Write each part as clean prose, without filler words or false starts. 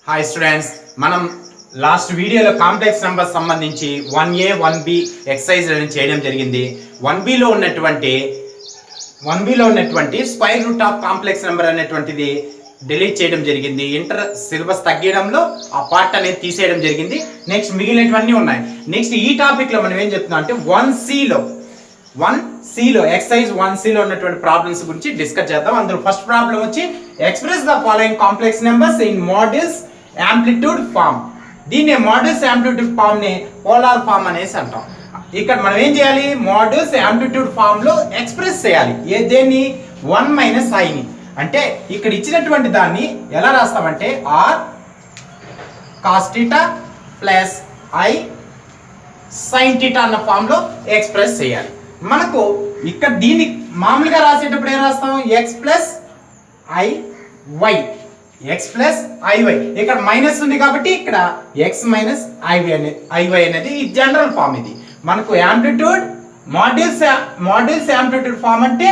Hi students, మనం last వీడియోలో complex number సంబంధించి 1A 1B ఎక్సర్సైజ్ చేయడం జరిగింది. 1Bలో ఉన్నటువంటి square root of complex number అనేటువంటిది డిలీట్ చేయడం జరిగింది. ఇంటర్ సిలబస్ తగ్గడంలో ఆ పార్ట్ అనేది తీసేయడం జరిగింది. నెక్స్ట్ మిగిలినవన్నీ ఉన్నాయి. నెక్స్ట్ ఈ టాపిక్లో మనం ఏం చెప్తున్నాం అంటే 1Cలో ఎక్సర్సైజ్ 1Cలో ఉన్నటువంటి ప్రాబ్లమ్స్ గురించి డిస్కస్ చేద్దాం. అందులో ఫస్ట్ ప్రాబ్లం వచ్చి express the following complex numbers in modulus amplitude form. దీన్ని మోడల్స్ యాంప్లిట్యూడ్ ఫామ్ ని పోలార్ ఫామ్ అనేసి అంటాం. ఇక్కడ మనం ఏం చేయాలి, మోడల్స్ యాంప్లిట్యూడ్ ఫామ్ లో ఎక్స్ప్రెస్ చేయాలి. దేన్ని 1 - i ని. అంటే ఇక్కడ ఇచ్చినటువంటి దాన్ని ఎలా రాస్తామంటే r cos θ plus i sin θ అన్న ఫామ్ లో ఎక్స్ప్రెస్ చేయాలి. మనకు ఇక్కడ దీన్ని మామూలుగా రాసేటప్పుడు ఏం రాస్తాం, x plus iy, x plus iy. ఇక్కడ మైనస్ ఉంది కాబట్టి ఇక్కడ x మైనస్ iy అనేది ఈ జనరల్ ఫామ్. ఇది మనకు యాంప్లిట్యూడ్ మోడల్స్ యాంప్లిట్యూడ్ ఫామ్ అంటే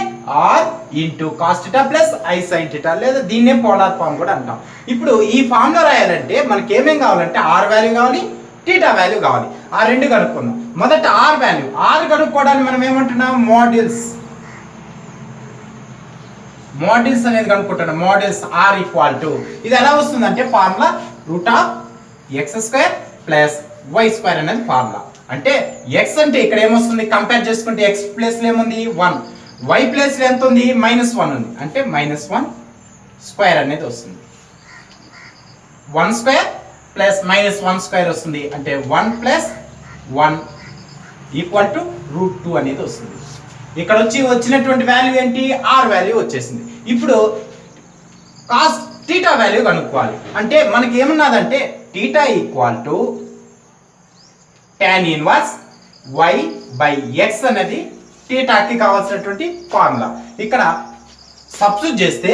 r into cos θ plus i sin θ, లేదా దీన్నే పోలార్ ఫామ్ కూడా అంటాం. ఇప్పుడు ఈ ఫామ్ లో రాయాలంటే మనకి ఏమేం కావాలంటే r వాల్యూ కావాలి, θ వాల్యూ కావాలి. ఆ రెండు కనుక్కుందాం. మొదట r వాల్యూ. r కనుక్కోవడానికి మనం ఏమంటున్నాం, మోడల్స్ అనేది కనుక్కుంటున్నాం. మోడల్స్ r ఈక్వల్ టు ఇది ఎలా వస్తుందంటే ఫార్ములా √x² ప్లస్ y² అనేది ఫార్ములా. అంటే x అంటే ఇక్కడ ఏమొస్తుంది, కంపేర్ చేసుకుంటే x ప్లేస్ లో ఏముంది 1, y ప్లేస్ లో ఎంత ఉంది -1 ఉంది. అంటే -1² అనేది వస్తుంది. 1² ప్లస్ -1² వస్తుంది. అంటే 1 + 1 ఈక్వల్ టు √2 అనేది వస్తుంది. ఇక్కడ వచ్చినటువంటి వాల్యూ ఏంటి, r వాల్యూ వచ్చేసింది. ఇప్పుడు cos θ వాల్యూ కనుక్కోవాలి. అంటే మనకి ఏమన్నదంటే θ ఈక్వల్ టు tan 1y/x అనేది θకి కావాల్సినటువంటి ఫార్ములా. ఇక్కడ సబ్స్టిట్యూట్ చేస్తే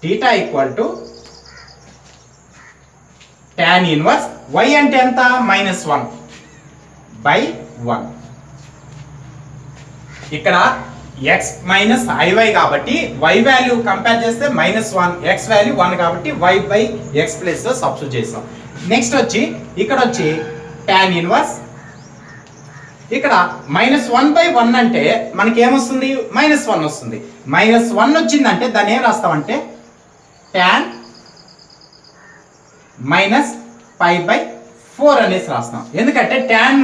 θ ఈక్వల్ టు tan 1y అంటే ఎంత, -1/1. ఇక్కడ x మైనస్ iy కాబట్టి y వాల్యూ కంపేర్ చేస్తే -1, x వాల్యూ 1 కాబట్టి y/x ప్లేస్ లో సబ్స్టిట్యూట్ చేస్తాం. నెక్స్ట్ వచ్చి ఇక్కడ వచ్చి tan 1, ఇక్కడ -1/1 అంటే మనకి ఏమొస్తుంది, -1 వస్తుంది. -1 వచ్చిందంటే దాన్ని ఏం రాస్తామంటే tan -π/4 అనేసి రాస్తాం. ఎందుకంటే tan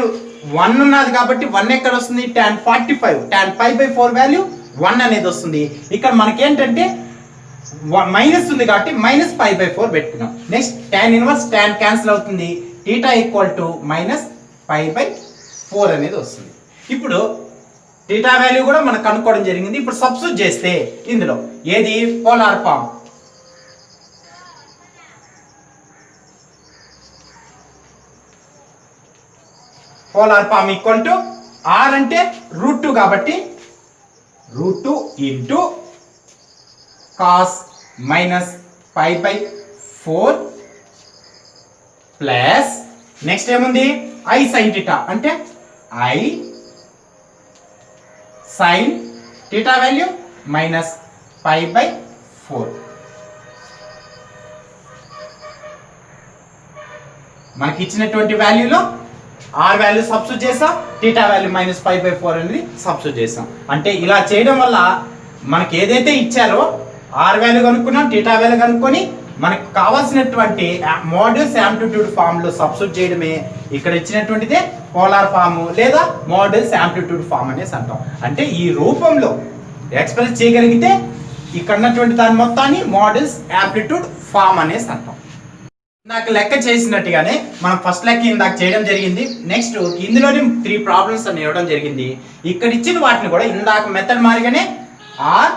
1 ఉన్నది కాబట్టి 1 ఎక్కడ వస్తుంది, tan 45, tan π/4 వాల్యూ 1 అనేది వస్తుంది. ఇక్కడ మనకేంటంటే మైనస్ ఉంది కాబట్టి -π/4 పెట్టుకున్నాం. నెక్స్ట్ tan 1 tan క్యాన్సిల్ అవుతుంది. θ ఈక్వల్ టు -π/4 అనేది వస్తుంది. ఇప్పుడు θ వాల్యూ కూడా మనం కనుక్కోవడం జరిగింది. ఇప్పుడు సబ్స్టిట్యూట్ చేస్తే ఇందులో ఏది polar form, polar form equal to r అంటే √2 కాబట్టి √2 ఇంటూ cos -π/4 ప్లస్ నెక్స్ట్ ఏముంది i sin θ అంటే i sin θ వాల్యూ -π/4. మనకి ఇచ్చినటువంటి వాల్యూలో r వాల్యూ సబ్స్టిట్యూట్ చేసాం, θ వాల్యూ -π/4 అనేది సబ్స్టిట్యూట్ చేసాం. అంటే ఇలా చేయడం వల్ల మనకి ఏదైతే ఇచ్చారో r వాల్యూ కనుక్కున్నాం, θ వాల్యూ కనుక్కొని మనకు కావాల్సినటువంటి మోడల్స్ యాంప్లిట్యూడ్ ఫామ్ లో సబ్స్టిట్యూట్ చేయడమే ఇక్కడ ఇచ్చినటువంటిదే పోలార్ ఫామ్ లేదా మోడల్స్ యాంప్లిట్యూడ్ ఫామ్ అనేసి అంటాం. అంటే ఈ రూపంలో ఎక్స్ప్రెస్ చేయగలిగితే ఇక్కడ ఉన్నటువంటి దాని మొత్తాన్ని మోడల్స్ యాంప్లిట్యూడ్ ఫామ్ అనేసి అంటాం. ఇందాక లెక్క చేసినట్టుగానే మనం ఫస్ట్ లెక్క ఇందాక చేయడం జరిగింది. నెక్స్ట్ ఇందులోని 3 ప్రాబ్లమ్స్ అని ఇవ్వడం జరిగింది. ఇక్కడ ఇచ్చిన వాటిని కూడా ఇందాక మెథడ్ మారిగానే r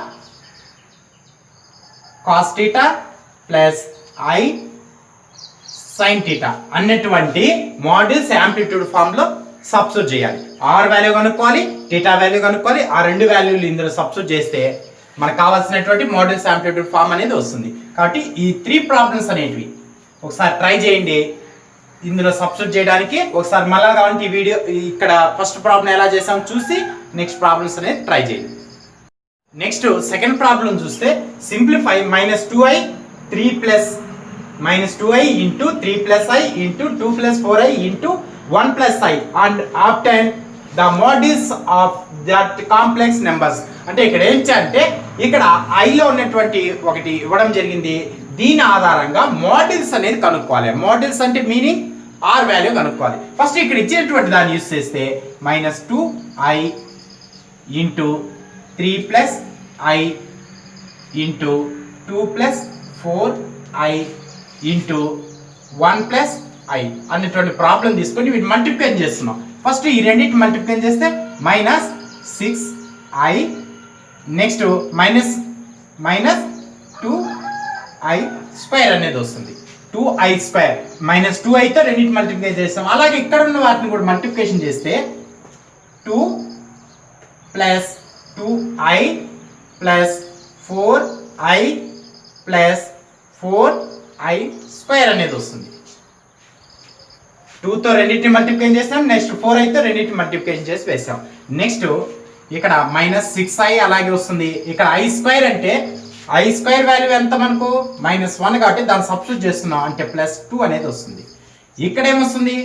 cos θ plus i sin θ అన్నటువంటి మోడల్స్ యాంప్లిట్యూడ్ ఫామ్ లో సబ్స్టిట్యూట్ చేయాలి. r వాల్యూ కనుక్కోవాలి, θ వాల్యూ కనుక్కోవాలి. ఆ రెండు వాల్యూలు ఇందులో సబ్స్టిట్యూట్ చేస్తే మనకు కావాల్సినటువంటి మోడల్స్ యాంప్లిట్యూడ్ ఫామ్ అనేది వస్తుంది. కాబట్టి ఈ 3 ప్రాబ్లమ్స్ అనేటివి ఒకసారి ట్రై చేయండి. ఇందులో సబ్స్టిట్యూట్ చేయడానికి ఒకసారి మళ్ళా కావాలంటే ఈ వీడియో ఇక్కడ ఫస్ట్ ప్రాబ్లం ఎలా చేసాం చూసి నెక్స్ట్ ప్రాబ్లమ్స్ అనేది ట్రై చేయండి. నెక్స్ట్ సెకండ్ ప్రాబ్లం చూస్తే simplify -2i 3 + minus 2i into 3 plus i into 2 plus 4i into 1 plus i and obtain the modules of that complex numbers. అంటే ఇక్కడ ఏంటంటే ఇక్కడ i లో ఉన్నటువంటి ఒకటి ఇవ్వడం జరిగింది. దీని ఆధారంగా మోడల్స్ అనేది కనుక్కోవాలి. మోడల్స్ అంటే మీనింగ్ r వాల్యూ కనుక్కోవాలి. ఫస్ట్ ఇక్కడ ఇచ్చినటువంటి దాన్ని యూస్ చేస్తే minus 2i into 3 plus i into 2 plus 4i into 1 plus i అనేటువంటి ప్రాబ్లం తీసుకొని వీటిని మల్టిప్లై చేస్తున్నాం. ఫస్ట్ ఈ రెండింటిని మల్టిప్లై చేస్తే minus 6i next minus 2i square అనేది వస్తుంది. 2i స్క్వేర్ మైనస్ 2i తో రెండింటిని మల్టిప్లై చేస్తాం. అలాగే ఇక్కడ ఉన్న వాటిని కూడా మల్టిప్లికేషన్ చేస్తే 2 plus 2i plus 4i plus 4i square అనేది వస్తుంది. 2 తో రెండింటిని మల్టిప్లికేషన్ చేస్తాం. నెక్స్ట్ 4i తో రెండింటిని మల్టిప్లికేషన్ చేసి వేసాం. నెక్స్ట్ ఇక్కడ మైనస్ 6i అలాగే వస్తుంది. ఇక్కడ i స్క్వేర్ అంటే i స్క్వేర్ వాల్యూ ఎంత మనకు -1 కాబట్టి దాన్ని సబ్స్టిట్యూట్ చేస్తున్నాం అంటే ప్లస్ 2 అనేది వస్తుంది. ఇక్కడ ఏమొస్తుంది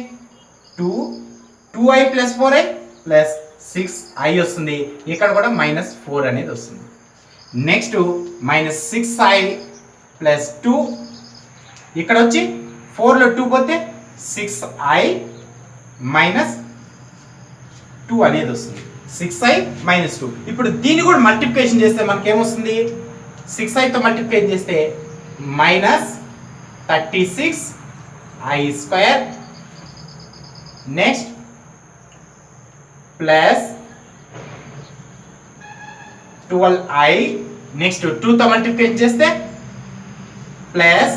2i plus 4i plus 6i వస్తుంది. ఇక్కడ కూడా -4 అనేది వస్తుంది. నెక్స్ట్ -6i ప్లస్ 2 ఇక్కడ వచ్చి 4 లో 2 పోతే 6i మైనస్ 2 అనేది వస్తుంది. 6i minus 2. ఇప్పుడు దీన్ని కూడా మల్టిప్లికేషన్ చేస్తే మనకి ఏమొస్తుంది 6i తో మల్టిప్లికేషన్ చేస్తే -36i square next plus 12i next 2 తో మల్టిప్లికేషన్ చేస్తే ప్లస్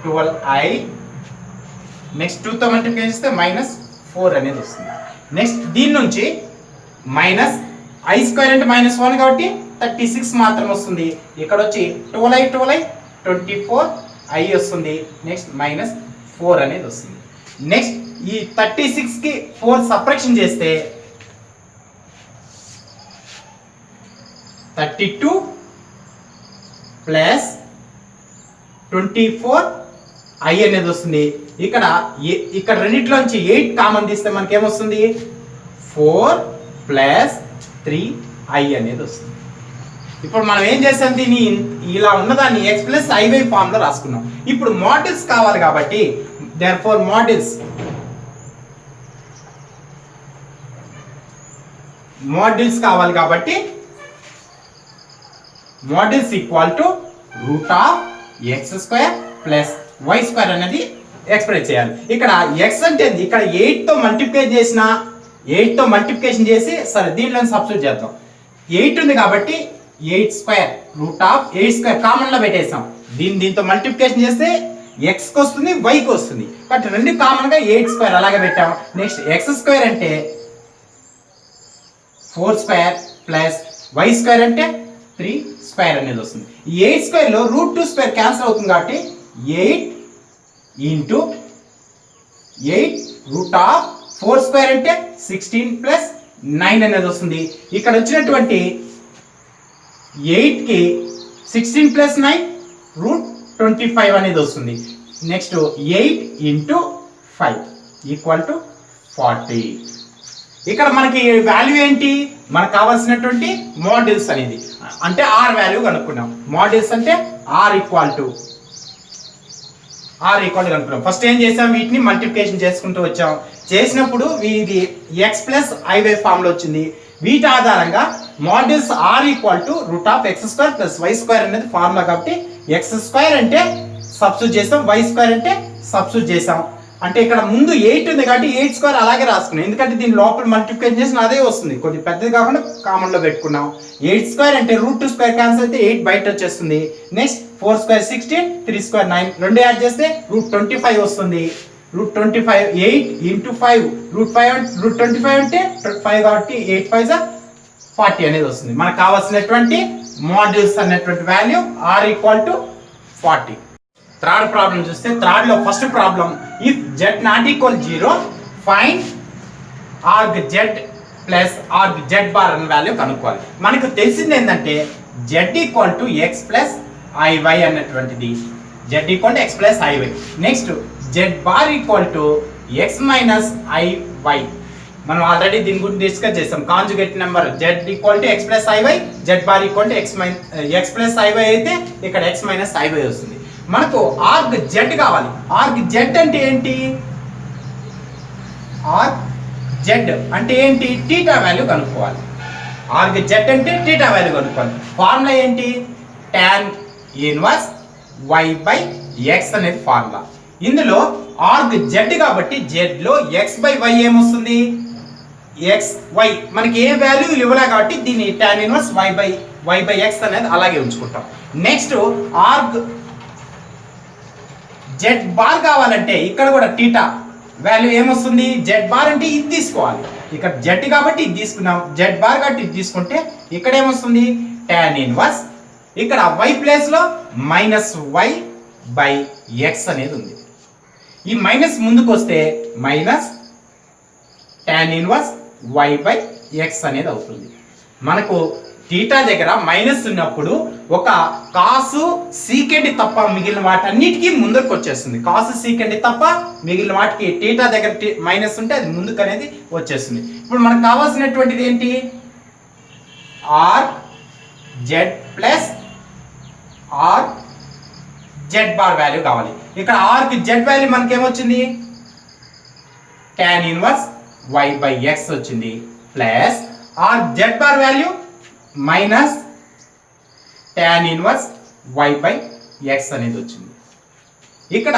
12i నెక్స్ట్ 2 తో మల్టిప్లికేషన్ చేస్తే -4 అనేది వస్తుంది. నెక్స్ట్ దీని నుంచి మైనస్ i స్క్వేర్ అంటే -1 కాబట్టి 36 మాత్రం వస్తుంది. ఇక్కడ వచ్చి 12i 24i వస్తుంది. నెక్స్ట్ -4 అనేది వస్తుంది. నెక్స్ట్ ఈ 36 కి 4 సబ్ట్రాక్షన్ చేస్తే 32 ప్లస్ 24i అనేది వస్తుంది. ఇక్కడ రెండిట్లోంచి 8 కామన్ తీస్తే మనకి ఏమొస్తుంది 4 ప్లస్ 3i అనేది వస్తుంది. ఇప్పుడు మనం ఏం చేసాం దీన్ని ఇలా ఉన్నదాన్ని x ప్లస్ iy ఫామ్ లో రాసుకున్నాం. ఇప్పుడు మోడల్స్ కావాలి కాబట్టి దేర్ఫోర్ మోడల్స్ కావాలి కాబట్టి modulus equal to root of X square plus Y square అనేది ఎక్స్ప్రెస్ చేయాలి. ఇక్కడ x అంటే ఇక్కడ 8 తో మల్టిప్లై చేసిన 8 తో మల్టిప్లికేషన్ చేసి సరే దీంట్లో సబ్స్టిట్యూట్ చేద్దాం. 8 ఉంది కాబట్టి 8 square root of 8 square common లో పెట్టేసాం. దీంతో మల్టిప్లికేషన్ చేస్తే x కి వస్తుంది y కి వస్తుంది. బట్ రెండు కామన్ గా 8 స్క్వేర్ అలాగే పెట్టాం. నెక్స్ట్ x స్క్వేర్ అంటే 4 స్క్వేర్ ప్లస్ y స్క్వేర్ అంటే 3 స్క్వేర్ అనేది వస్తుంది. ఈ 8 స్క్వేర్ లో √2 స్క్వేర్ క్యాన్సిల్ అవుతుంది కాబట్టి 8 ఇంటూ 8 రూట్ ఆఫ్ 4 స్క్వేర్ అంటే 16 ప్లస్ 9 అనేది వస్తుంది. ఇక్కడ వచ్చినటువంటి 8 కి 16 ప్లస్ 9 √25 అనేది వస్తుంది. Next 8 into 5 equal to 40. ఇక్కడ మనకి వాల్యూ ఏంటి మనకు కావాల్సినటువంటి మోడల్స్ అనేది అంటే r వాల్యూ కనుక్కున్నాం. మోడల్స్ అంటే r ఈక్వల్ టు కనుక్కున్నాం. ఫస్ట్ ఏం చేసాం వీటిని మల్టిప్లికేషన్ చేసుకుంటూ వచ్చాం. చేసినప్పుడు ఇది x ప్లస్ iy ఫామ్ లో వచ్చింది. వీటి ఆధారంగా models r equal to root of x square plus y square అనేది ఫార్ములా కాబట్టి x స్క్వేర్ అంటే సబ్స్టిట్యూట్ చేసాం, y స్క్వేర్ అంటే సబ్స్టిట్యూట్ చేసాం. అంటే ఇక్కడ ముందు 8 ఉంది కాబట్టి 8 స్క్వేర్ అలాగే రాసుకున్నాం. ఎందుకంటే దీని లోపల మల్టిప్లికేషన్ చేసిన అదే వస్తుంది, కొద్దిగా పెద్దది కాకుండా కామన్ లో పెట్టుకున్నాం. 8 స్క్వేర్ అంటే √2 స్క్వేర్ క్యాన్సిల్ అయితే 8 బయట వచ్చేస్తుంది. నెక్స్ట్ 4 స్క్వేర్ 16, 3 స్క్వేర్ 9 రెండు యాడ్ చేస్తే √25 వస్తుంది. √25 8 ఇంటూ 5 √25 అంటే 5 కాబట్టి 8 5 40 అనేది వస్తుంది. మనకు కావాల్సినటువంటి మోడల్స్ అన్నటువంటి value r equal to 40. Third problem చూస్తే థర్డ్ లో first problem if z not equal 0 find arg z plus arg z bar అనే వాల్యూ కనుక్కోవాలి. మనకు తెలిసింది ఏంటంటే z equal to x plus iy అన్నటువంటిది Z equal to X plus I Y. Next Z bar equal to X minus I Y. మనం already దీని గురించి discuss చేసాం. Conjugate number Z equal to X plus I Y, Z bar equal to X plus I Y అయితే ఇక్కడ X minus I Y వస్తుంది. మనకు arg Z కావాలి. Arg Z అంటే ఏంటి? ఆర్గ్ జెడ్ అంటే ఏంటి? టీటా వాల్యూ కనుక్కోవాలి. ఆర్గ్ జెడ్ అంటే టీటా వాల్యూ కనుక్కోవాలి. ఫార్ములా ఏంటి? Tan inverse Y by X అనేది ఫార్ములా. ఇందులో ఆర్గ్ జెడ్ కాబట్టి జెడ్ లో ఎక్స్ బై వై ఏమొస్తుంది? X Y. మనకి ఏ వాల్యూ ఇవ్వలే కాబట్టి దీన్ని tan inverse Y by X అనేది అలాగే ఉంచుకుంటాం. నెక్స్ట్ ఆర్గ్ జెడ్ బార్ కావాలంటే ఇక్కడ కూడా టీటా వాల్యూ ఏమొస్తుంది? జెడ్ బార్ అంటే ఇది తీసుకోవాలి. ఇక్కడ జెడ్ కాబట్టి ఇది తీసుకున్నాం, జెడ్ బార్ కాబట్టి ఇది తీసుకుంటే ఇక్కడ ఏమొస్తుంది? టాన్ ఇన్వర్స్ ఇక్కడ వై ప్లేస్ లో మైనస్ వై బై ఎక్స్ అనేది ఉంది. ఈ మైనస్ ముందుకు వస్తే minus tan inverse Y by X అనేది అవుతుంది. మనకు టీటా దగ్గర మైనస్ ఉన్నప్పుడు ఒక కాసు సీకెండ్ తప్ప మిగిలిన వాటన్నిటికీ ముందుకు వచ్చేస్తుంది. కాసు సీకెండ్ తప్ప మిగిలిన వాటికి టీటా దగ్గర మైనస్ ఉంటే అది ముందుకు అనేది వచ్చేస్తుంది. ఇప్పుడు మనకు కావాల్సినటువంటిది ఏంటి? Arg Z plus arg Z bar value కావాలి. ఇక్కడ ఆర్ కి జెడ్ వాల్యూ మనకి ఏమొచ్చింది? Tan inverse Y by X వచ్చింది plus arg Z bar value minus tan inverse Y by X అనేది వచ్చింది. ఇక్కడ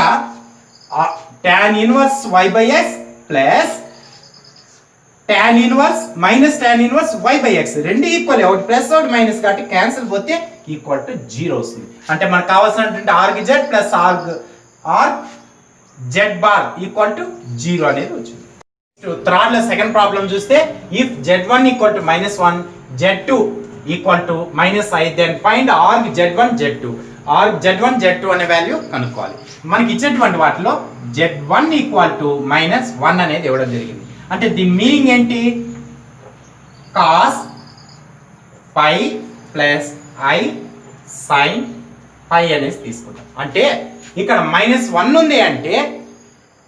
tan inverse Y by X plus tan inverse minus tan inverse Y by X రెండు equal. ఒకటి plus ఒకటి minus కాబట్టి cancel పోతే equal to 0 వస్తుంది. అంటే మనకు కావాల్సినటువంటి org Z plus arg Z bar equal to 0 అనేది వచ్చింది. థర్డ్ లో సెకండ్ ప్రాబ్లం చూస్తే if z1 equal to -1 z2 equal to -i then find arg z1 z2. Arg z1 z2 అనే వాల్యూ కనుక్కోవాలి. మనకి ఇచ్చేటువంటి వాటిలో z1 ఈక్వల్ టు -1 అనేది ఇవ్వడం జరిగింది. అంటే దీని మీనింగ్ ఏంటి? cos pi plus i sin pi అనేది తీసుకుంటాం. అంటే ఇక్కడ -1 ఉంది అంటే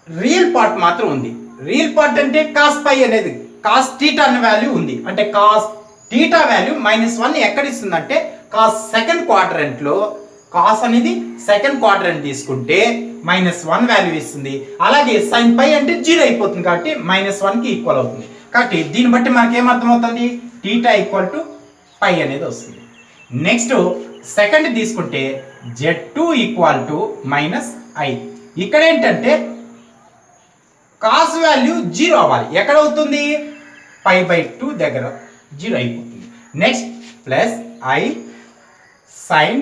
రియల్ పార్ట్ మాత్రం ఉంది. రియల్ పార్ట్ అంటే కాస్ పై అనేది కాస్ టీటా అనే వాల్యూ ఉంది. అంటే కాస్ టీటా వాల్యూ -1 ఎక్కడ ఇస్తుందంటే కాస్ సెకండ్ క్వాడ్రంట్ లో కాస్ అనేది సెకండ్ క్వాడ్రంట్ తీసుకుంటే -1 వాల్యూ ఇస్తుంది. అలాగే సైన్ పై అంటే 0 అయిపోతుంది కాబట్టి -1 కి ఈక్వల్ అవుతుంది. కాబట్టి దీన్ని బట్టి మనకి ఏమర్థమవుతుంది? టీటా ఈక్వల్ టు పై అనేది వస్తుంది. నెక్స్ట్ సెకండ్ తీసుకుంటే z2 ఈక్వల్ టు -i. ఇక్కడ ఏంటంటే కాస్ వాల్యూ 0 అవ్వాలి. ఎక్కడ అవుతుంది? పై బై 2 దగ్గర 0 అయిపోతుంది. Next plus i sin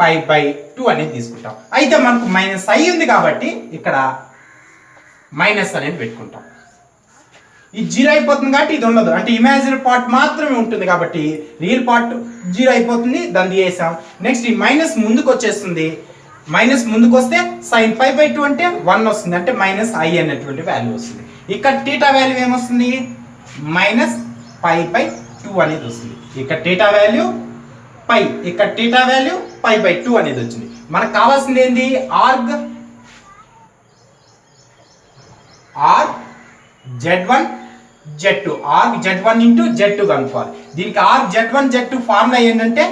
pi by 2 అనేది తీసుకుంటాం. అయితే మనకు -i ఉంది కాబట్టి ఇక్కడ మైనస్ అనేది పెట్టుకుంటాం. ఇది 0 అయిపోతుంది కాబట్టి ఇది ఉండదు. అంటే ఇమాజినరీ పార్ట్ మాత్రమే ఉంటుంది కాబట్టి రియల్ పార్ట్ 0 అయిపోతుంది. దాన్ని తీసేసాం. నెక్స్ట్ ఈ మైనస్ ముందుకు వచ్చేస్తుంది. మైనస్ ముందుకు వస్తే సైన్ పై బై 2 అంటే 1 వస్తుంది. అంటే -i అనేటువంటి వాల్యూ వస్తుంది. ఇక్కడ టీటా వాల్యూ ఏమొస్తుంది? -π బై 2 అనేది వస్తుంది. ఇక్కడ టీటా వాల్యూ పై, ఇక్కడ టీటా వాల్యూ π బై 2 అనేది వచ్చింది. మనకు కావాల్సింది ఏంది? Org z1 z2 arg z1 into z2 కనుక్కోవాలి. దీనికి ఆర్గ్ z1 z2 ఫార్ములా ఏంటంటే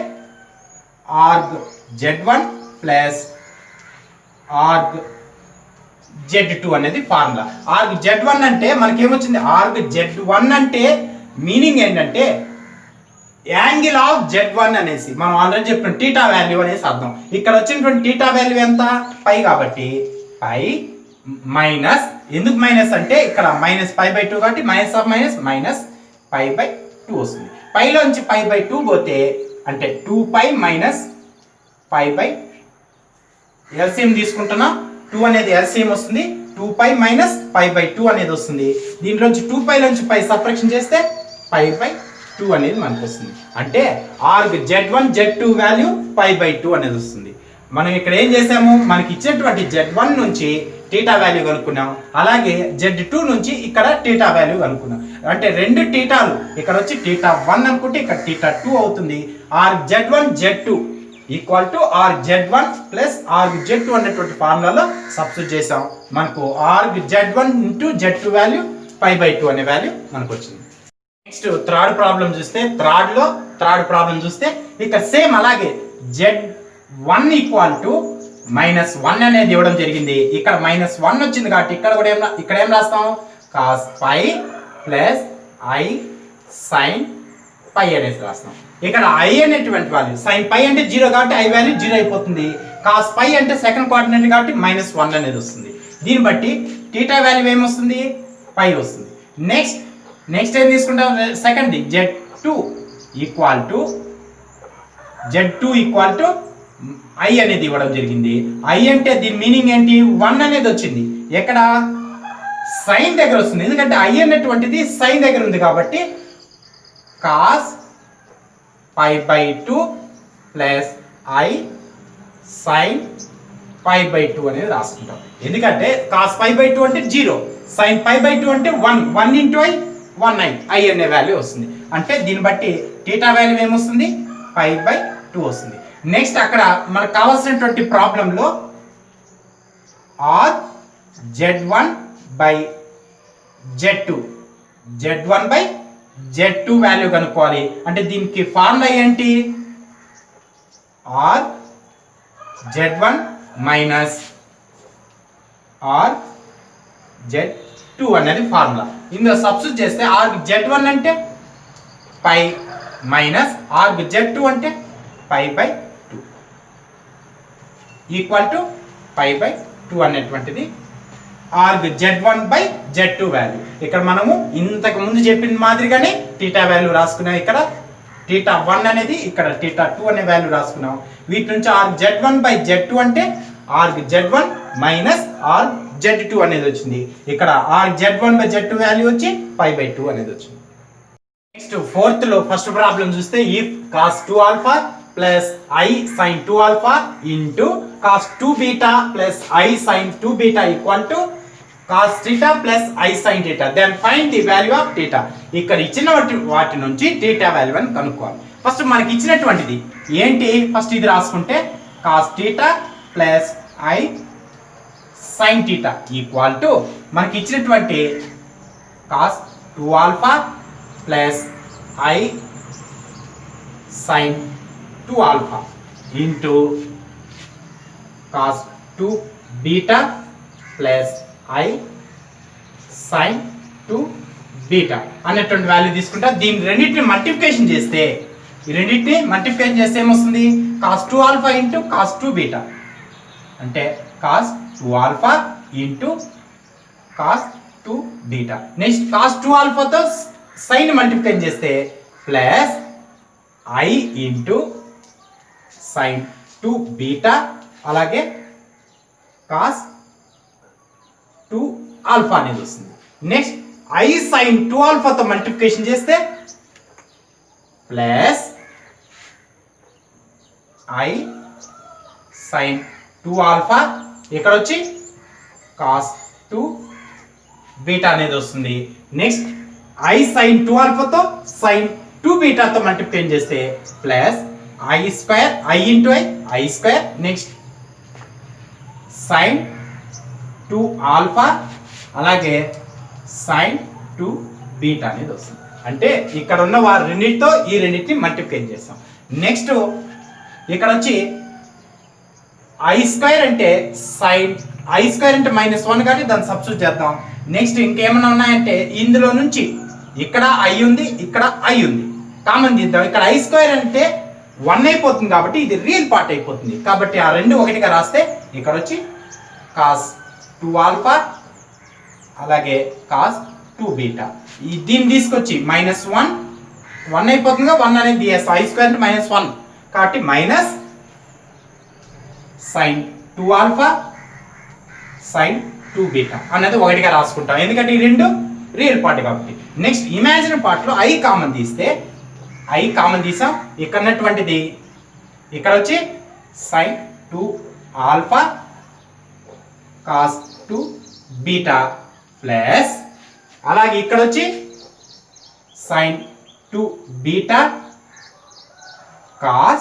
org z1 plus org z2 అనేది ఫార్ములా. ఆర్గ్ z1 అంటే మనకి ఏమొచ్చింది? ఆర్గ్ z1 అంటే మీనింగ్ ఏంటంటే యాంగిల్ ఆఫ్ z1 అనేసి మనం ఆల్రెడీ చెప్పిన టీటా వాల్యూ అనేసి అర్థం. ఇక్కడ వచ్చినటువంటి టీటా వాల్యూ ఎంత? పై కాబట్టి పై మైనస్, ఎందుకు మైనస్ అంటే ఇక్కడ -π బై 2 కాబట్టి -π బై 2 వస్తుంది. పైలోంచి π బై 2 పోతే అంటే 2π -π బై ఎల్సిఎం తీసుకుంటున్నా. 2 అనేది ఎల్సిఎం వస్తుంది. 2π -π బై 2 అనేది వస్తుంది. దీంట్లోంచి 2π నుంచి π సబ్ట్రాక్షన్ చేస్తే π బై 2 అనేది మనకు వస్తుంది. అంటే org z1 z2 value π by 2 అనేది వస్తుంది. మనం ఇక్కడ ఏం చేసాము? మనకి ఇచ్చినటువంటి z1 నుంచి టీటా వాల్యూ కనుక్కున్నాం. అలాగే z2 నుంచి ఇక్కడ టీటా వాల్యూ కనుక్కున్నాం. అంటే రెండు టీటాలు ఇక్కడ వచ్చి θ1 అనుకుంటే ఇక్కడ θ2 అవుతుంది. Org z1 z2 equal to org Z1 plus org Z2 అనేటువంటి ఫార్ములాలో సబ్స్టిట్యూట్ చేసాం. మనకు org Z1 into Z2 value π/2 అనే వాల్యూ మనకు వచ్చింది. నెక్స్ట్ థర్డ్ ప్రాబ్లం చూస్తే థర్డ్ ప్రాబ్లం చూస్తే ఇక్కడ సేమ్ అలాగే Z1 ఈక్వల్ టు -1 అనేది ఇవ్వడం జరిగింది. ఇక్కడ -1 వచ్చింది కాబట్టి ఇక్కడ కూడా ఏం రాస్తాం, cos π ప్లస్ i sin π అనేది రాస్తాం. ఇక్కడ i అనేటువంటి వాల్యూ sin π అంటే 0 కాబట్టి i వాల్యూ 0 అయిపోతుంది. cos π అంటే సెకండ్ కోఆర్డినేట్ కాబట్టి -1 అనేది వస్తుంది. దీన్ని బట్టి θ వాల్యూ ఏమొస్తుంది, π వస్తుంది. నెక్స్ట్ ఏం తీసుకుంటాం, second Z2 equal to i అనేది ఇవ్వడం జరిగింది. i అంటే దీని మీనింగ్ ఏంటి, 1 అనేది వచ్చింది. ఎక్కడ సైన్ దగ్గర వస్తుంది, ఎందుకంటే i అనేటువంటిది సైన్ దగ్గర ఉంది కాబట్టి cos π/2 ప్లస్ i sin π/2 అనేది రాసుకుంటాం. ఎందుకంటే cos π/2 అంటే 0, sin π/2 అంటే 1 ఇంటూ i అనే వాల్యూ వస్తుంది. అంటే దీన్ని బట్టి θ వాల్యూ ఏమొస్తుంది, π/2 వస్తుంది. నెక్స్ట్ అక్కడ మనకు కావాల్సినటువంటి ప్రాబ్లంలో ఆర్ Z1/Z2 వాల్యూ కనుక్కోవాలి. అంటే దీనికి ఫార్ములా ఏంటి, are Z1 minus are Z2 అనేది ఫార్ములా. ఇందులో సబ్స్టిట్యూట్ చేస్తే ఆర్ Z1 అంటే π మైనస్ ఆర్ Z2 అంటే π/2 ఈక్వల్ టు π/2 అనేటువంటిది ఆర్గ్ Z1/Z2 వాల్యూ. ఇక్కడ మనము ఇంతకు ముందు చెప్పిన మాదిరిగానే θ వాల్యూ రాసుకున్నాం. ఇక్కడ θ1 అనేది, ఇక్కడ θ2 అనే వాల్యూ రాసుకున్నాం. వీటి నుంచి ఆర్గ్ Z1/Z2 అంటే org Z1 minus org Z2 అనేది వచ్చింది. ఇక్కడ ఆర్గ్ Z1/Z2 వాల్యూ వచ్చి π/2 అనేది వచ్చింది. నెక్స్ట్ ఫోర్త్ లో ఫస్ట్ ప్రాబ్లం చూస్తే if cos 2α plus i sin 2α into cos 2β plus i sin 2β equal to cos θ plus i sin θ, then find the value of θ. ఇక్కడ ఇచ్చిన వాటి నుంచి θ వాల్యూ అని కనుక్కోవాలి. ఫస్ట్ మనకి ఇచ్చినటువంటిది ఏంటి, ఫస్ట్ ఇది రాసుకుంటే cos θ plus i sin θ equal to మనకి ఇచ్చినటువంటి cos 2α plus i sin 2α into cos 2β plus i sin 2β అనేటువంటి వాల్యూ తీసుకుంటా. దీని రెండింటిని మల్టిప్లికేషన్ చేస్తే, ఈ రెండింటిని మల్టిప్లికేషన్ చేస్తే ఏమొస్తుంది, cos 2α ఇంటూ cos 2β అంటే cos 2α into cos 2β. Next cos 2α తో sin మల్టిప్లికేషన్ చేస్తే ప్లస్ i ఇంటూ sin 2β అలాగే cos 2α అనేది వస్తుంది. నెక్స్ట్ i sin 2α తో మల్టిప్లికేషన్ చేస్తే ప్లస్ i sin 2α ఇక్కడ వచ్చి cos 2β అనేది వస్తుంది. నెక్స్ట్ i sin 2α తో sin 2β తో మల్టిప్లికేషన్ చేస్తే plus i square i into i square next sin 2α అలాగే sin 2β అనేది వస్తుంది. అంటే ఇక్కడ ఉన్న వారి రెండింటితో ఈ రెండింటిని మల్టిప్లికేషన్ చేస్తాం. నెక్స్ట్ ఇక్కడ వచ్చి i స్క్వేర్ అంటే sin i స్క్వేర్ అంటే -1 కాబట్టి దాన్ని సబ్స్టిట్యూట్ చేద్దాం. నెక్స్ట్ ఇంకేమైనా ఉన్నాయంటే ఇందులో నుంచి ఇక్కడ i ఉంది, ఇక్కడ i ఉంది, కామన్ తీద్దాం. ఇక్కడ i స్క్వేర్ అంటే 1 అయిపోతుంది కాబట్టి ఇది రియల్ పార్ట్ అయిపోతుంది. కాబట్టి ఆ రెండు ఒకటిగా రాస్తే ఇక్కడ వచ్చి cos 2α అలాగే cos 2β. దీన్ని తీసుకొచ్చి -1 అయిపోతుందిగా, 1 అనేది i స్క్వేర్ అంటే -1 కాబట్టి మైనస్ sin 2α sin 2β అనేది ఒకటిగా రాసుకుంటాం, ఎందుకంటే ఈ రెండు రియల్ పార్ట్ కాబట్టి. నెక్స్ట్ ఇమాజినరీ పార్ట్లో i కామన్ తీస్తే, i కామన్ తీసాం, ఇక్కడ ఉన్నటువంటిది ఇక్కడ వచ్చి sin 2α cos 2β ప్లస్ అలాగే ఇక్కడ వచ్చి sin 2β cos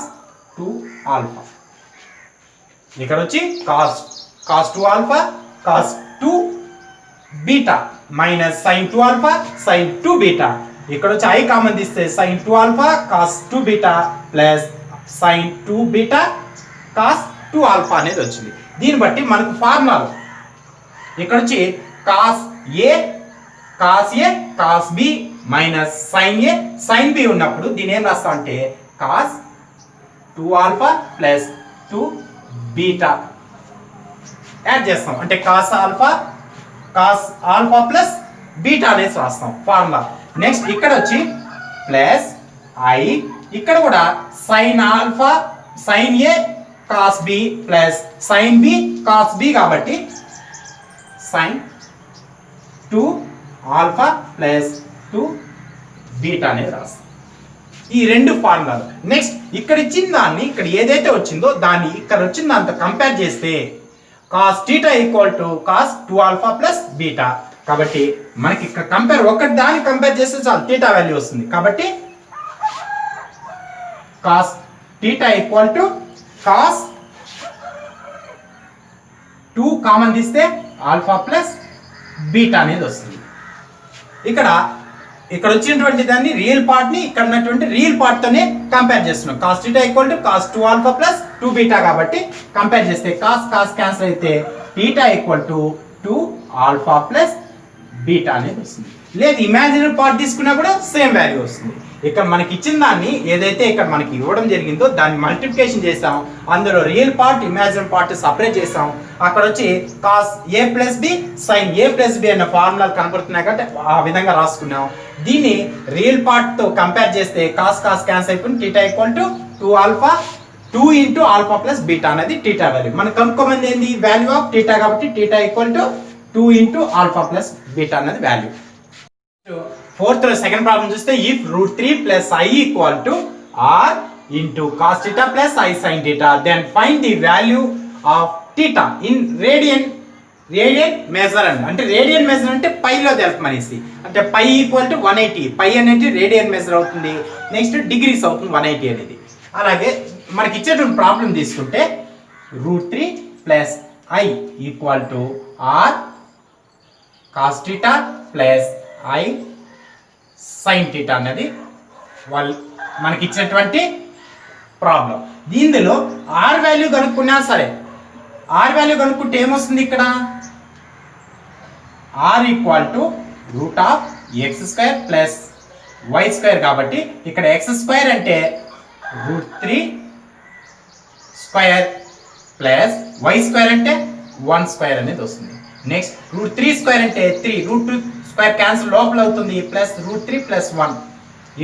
2 ఆల్ఫా. ఇక్కడ వచ్చి cos 2 alpha cos 2 beta minus sine 2 alpha sine 2 beta. ఇక్కడ వచ్చి ఐ కామన్ తీస్తే sine 2 alpha cos 2 beta plus sine 2 beta cos 2 alpha అనేది వచ్చింది. దీన్ని బట్టి మనకు ఫార్ములాలు ఇక్కడ వచ్చి cos A cos B minus sine A sine B ఉన్నప్పుడు దీని ఏం రాస్తాం అంటే cos 2 alpha plus 2 beta add చేస్తాం. అంటే కాస్ ఆల్ఫా ప్లస్ బీటా అనేసి రాస్తాం ఫార్ములా. నెక్స్ట్ ఇక్కడ వచ్చి ప్లస్ ఐ, ఇక్కడ కూడా sine alpha sine A cos B plus sine B cos B కాబట్టి సైన్ 2 ఆల్ఫా ప్లస్ 2 బీటా అనేది రాస్తాం. ఈ రెండు ఫార్ములాలు. నెక్స్ట్ ఇక్కడ ఇచ్చిన దాన్ని ఇక్కడ ఏదైతే వచ్చిందో దాన్ని ఇక్కడ వచ్చిన దాంతో కంపేర్ చేస్తే cos theta equal to cos 2 alpha plus beta. కాబట్టి మనకి ఇక్కడ కంపేర్ ఒకటి దాన్ని కంపేర్ చేస్తే చాలు థీటా వాల్యూ వస్తుంది. కాబట్టి cos theta equal to cos 2 common తీస్తే ఆల్ఫా ప్లస్ బీటా అనేది వస్తుంది. ఇక్కడ వచ్చినటువంటి దాన్ని రియల్ పార్ట్ ని ఇక్కడ ఉన్నటువంటి రియల్ పార్ట్ తోనే కంపేర్ చేస్తున్నాం. Cos theta equal to cos 2 alpha plus 2 beta కాబట్టి కంపేర్ చేస్తే కాస్ క్యాన్సిల్ అయితే theta equal to 2 alpha plus beta అనేది వస్తుంది. లేదు ఇమాజినరీ పార్ట్ తీసుకున్నా కూడా సేమ్ వాల్యూ వస్తుంది. ఇక్కడ మనకి ఇచ్చిన దాన్ని ఏదైతే ఇక్కడ మనకి ఇవ్వడం జరిగిందో దాన్ని మల్టిప్లికేషన్ చేసాం, అందులో real part imaginary part separate చేసాం. అక్కడ వచ్చి cos A plus B sine A plus B అన్న ఫార్ములాలు కనపడుతున్నాయి కాబట్టి ఆ విధంగా రాసుకున్నాం. దీన్ని రియల్ పార్ట్ తో కంపేర్ చేస్తే కాస్ క్యాన్సిల్ అయిపోయింది. Theta equal to 2 alpha 2 into alpha plus beta అనేది థీటా వాల్యూ. మనకు కనుక్కోమంది ఏంది వాల్యూ ఆఫ్ థీటా కాబట్టి theta equal to 2 into alpha plus beta అనేది వాల్యూ. ఫోర్త్ సెకండ్ ప్రాబ్లం చూస్తే if √3 plus I equal to R into cos theta plus I sine theta then find the value of theta in radian measure అంటే radian measure అంటే పైలో తెలపమనేసి. అంటే పై equal to 180, pi అనేది radian measure అవుతుంది. Next degrees అవుతుంది 180 అనేది. అలాగే మనకి ఇచ్చేటువంటి ప్రాబ్లం తీసుకుంటే √3 plus I equal to R cos theta plus I sine theta అనేది మనకి ఇచ్చినటువంటి ప్రాబ్లం. దీనిలో ఆర్ వాల్యూ కనుక్కున్నా సరే ఆర్ వాల్యూ కనుక్కుంటే ఏమొస్తుంది ఇక్కడ are equal to √(x² plus y² కాబట్టి ఇక్కడ x² అంటే √3² ప్లస్ y² అంటే 1² అనేది వస్తుంది. నెక్స్ట్ √3² అంటే 3 √2² క్యాన్సిల్ లోపల అవుతుంది ప్లస్ √3 ప్లస్ 1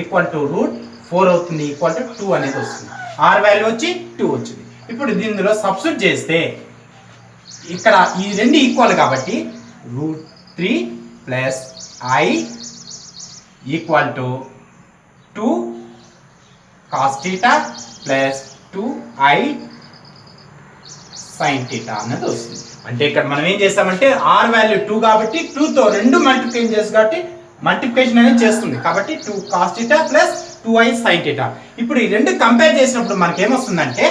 ఈక్వల్ టు √4 అవుతుంది ఈక్వల్ టు 2 అనేది వస్తుంది. ఆర్ వాల్యూ వచ్చి 2 వచ్చింది. ఇప్పుడు దీనిలో సబ్స్టిట్యూట్ చేస్తే ఇక్కడ ఈ రెండు ఈక్వల్ కాబట్టి √3 plus I equal to 2 cos theta plus 2i sign theta అనేది వస్తుంది. అంటే ఇక్కడ మనం ఏం చేస్తామంటే ఆర్ వాల్యూ 2 కాబట్టి 2 తో రెండు మల్టిప్లికేషన్ చేసి కాబట్టి మల్టిప్లికేషన్ అనేది చేస్తుంది కాబట్టి 2 cos θ ప్లస్ 2i sin θ. ఇప్పుడు ఈ రెండు కంపేర్ చేసినప్పుడు మనకి ఏమొస్తుందంటే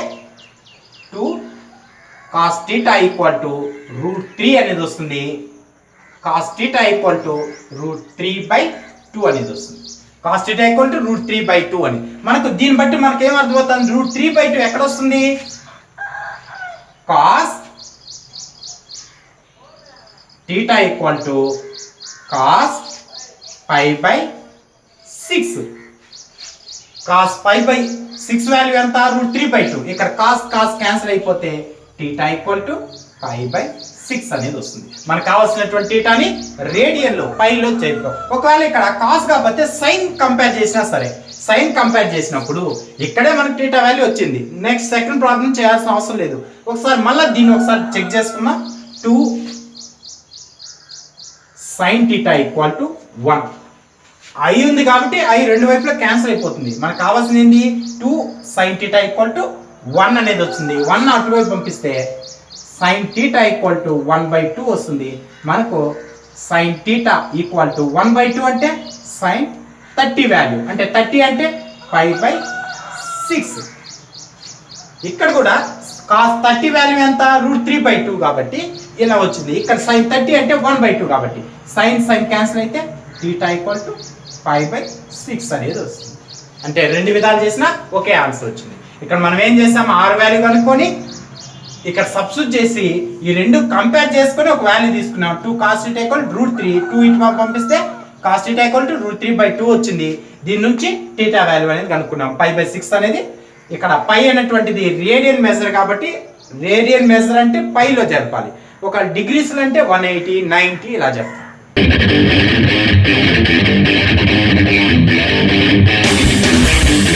2 cos θ ఈక్వల్ టు √3 అనేది వస్తుంది. cos θ ఈక్వల్ టు √3/2 అనేది వస్తుంది. cos θ ఈక్వల్ టు √3/2 అని మనకు దీన్ని బట్టి మనకి ఏం అర్థమవుతుంది √3/2 ఎక్కడ వస్తుంది cos θ equal to cos π/6 cos π/6 value ఎంత √3/2 ఇక్కడ cos క్యాన్సిల్ అయిపోతే θ ఈక్వల్ టు π/6 అనేది వస్తుంది. మనకు కావాల్సినటువంటి θని రేడియన్ లో పైలో చేద్దాం. ఒకవేళ ఇక్కడ cos కాకపోతే sin కంపేర్ చేసినా సరే sin కంపేర్ చేసినప్పుడు ఇక్కడే మనకు θ వాల్యూ వచ్చింది. నెక్స్ట్ సెకండ్ ప్రాబ్లం చేయాల్సిన అవసరం లేదు. ఒకసారి మళ్ళీ దీన్ని ఒకసారి చెక్ చేసుకున్నా 2 sin θ ఈక్వల్ టు 1 i ఉంది కాబట్టి i రెండు వైపులా క్యాన్సిల్ అయిపోతుంది. మనకు కావాల్సింది ఏంది 2 sin θ ఈక్వల్ టు 1 అనేది వచ్చింది. 1 అటువైపు పంపిస్తే sin θ ఈక్వల్ టు 1/2 వస్తుంది. మనకు sin θ ఈక్వల్ టు 1/2 అంటే sin 30 వాల్యూ అంటే 30 అంటే π/6 ఇక్కడ కూడా కాస్ 30 వాల్యూ ఎంత √3/2 కాబట్టి ఇలా వచ్చింది. ఇక్కడ sin 30 అంటే 1/2 కాబట్టి sin క్యాన్సిల్ అయితే θ = π/6 అనేది వస్తుంది. అంటే రెండు విధాలు చేసినా ఒకే ఆన్సర్ వచ్చింది. ఇక్కడ మనం ఏం చేసాం, R వాల్యూ కనుక్కొని ఇక్కడ సబ్స్టిట్యూట్ చేసి ఈ రెండు కంపేర్ చేసుకొని ఒక వాల్యూ తీసుకున్నాం. 2 cos θ = √3, 2 ఇటు పంపిస్తే cos θ = √3/2 వచ్చింది. దీని నుంచి θ వాల్యూ అనేది కనుక్కున్నాం. π/6 అనేది ఇక్కడ పై అనేటువంటిది రేడియన్ మెజర్ కాబట్టి రేడియన్ మెజర్ అంటే పైలో జరపాలి. ఒక డిగ్రీస్ అంటే 180, 90 ఇలా జరపాలి.